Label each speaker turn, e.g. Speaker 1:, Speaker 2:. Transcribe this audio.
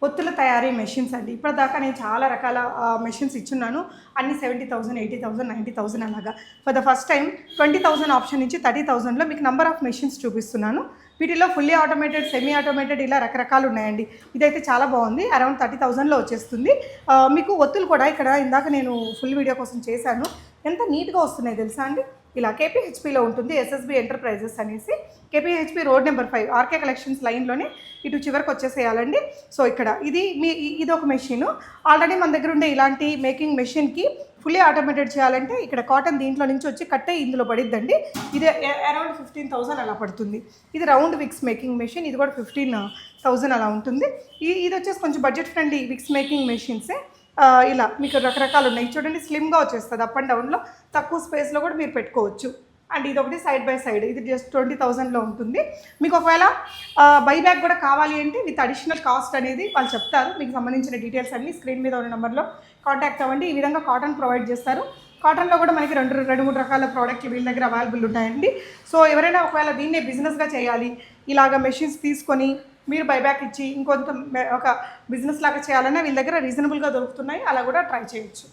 Speaker 1: ఒత్తుల తయారీ మెషిన్స్ అండి. ఇప్పటిదాకా నేను చాలా రకాల మెషిన్స్ ఇచ్చున్నాను. అన్ని 70,000, 80,000, 90,000 అలాగా. For the first time 20,000 option నుంచి 30,000లో మీకు నంబర్ ఆఫ్ మెషిన్స్ చూపిస్తున్నాను. వీటిలో ఫుల్లీ ఆటోమేటెడ్, సెమీ ఆటోమేటెడ్ ఇలా రకరకాలు ఉన్నాయండి. ఇదైతే చాలా బాగుంది. అరౌండ్ 30,000లో వచ్చేస్తుంది. మీకు ఒత్తులు కూడా ఇక్కడ ఇందాక నేను ఫుల్ వీడియో కోసం చేశాను. ఎంత నీట్గా వస్తున్నాయి తెలుసా అండి. ఇలా కేపీహెచ్పిలో ఉంటుంది, ఎస్ఎస్బి ఎంటర్ప్రైజెస్ అనేసి. కేపీహెచ్పి రోడ్ నెంబర్ 5 ఆర్కే కలెక్షన్స్ లైన్లోనే ఇటు చివరికి వచ్చేసేయాలండి. సో ఇక్కడ ఇది ఒక మెషిన్. ఆల్రెడీ మన దగ్గర ఉండే ఇలాంటి మేకింగ్ మెషిన్కి ఫుల్లీ ఆటోమేటెడ్ చేయాలంటే ఇక్కడ కాటన్ దీంట్లో నుంచి వచ్చి కట్టే ఇందులో పడిద్దండి. ఇది అరౌండ్ 15,000 అలా పడుతుంది. ఇది రౌండ్ విక్స్ మేకింగ్ మెషిన్, ఇది కూడా 15,000 అలా ఉంటుంది. ఇది వచ్చేసి కొంచెం బడ్జెట్ ఫ్రెండ్లీ విక్స్ మేకింగ్ మెషిన్సే. ఇలా మీకు రకరకాలు ఉన్నాయి చూడండి. స్లిమ్గా వచ్చేస్తుంది, అప్ అండ్ డౌన్లో తక్కువ స్పేస్లో కూడా మీరు పెట్టుకోవచ్చు. అండ్ ఇది ఒకటి సైడ్ బై సైడ్, ఇది జస్ట్ 20,000లో ఉంటుంది. మీకు ఒకవేళ బైబ్యాక్ కూడా కావాలి అంటే విత్ అడిషనల్ కాస్ట్ అనేది వాళ్ళు చెప్తారు. మీకు సంబంధించిన డీటెయిల్స్ అన్నీ స్క్రీన్ మీద ఉన్న నెంబర్లో కాంటాక్ట్ అవ్వండి. ఈ విధంగా కాటన్ ప్రొవైడ్ చేస్తారు. కాటన్లో కూడా మనకి రెండు మూడు రకాల ప్రోడక్ట్లు వీళ్ళ దగ్గర అవైలబుల్ ఉంటాయండి. సో ఎవరైనా ఒకవేళ దీన్నే బిజినెస్గా చేయాలి, ఇలాగ మెషిన్స్ తీసుకొని మీరు బైబ్యాక్ ఇచ్చి ఇంకొంత ఒక బిజినెస్ లాగా చేయాలన్నా వీళ్ళ దగ్గర రీజనబుల్గా దొరుకుతున్నాయి. అలా కూడా ట్రై చేయొచ్చు.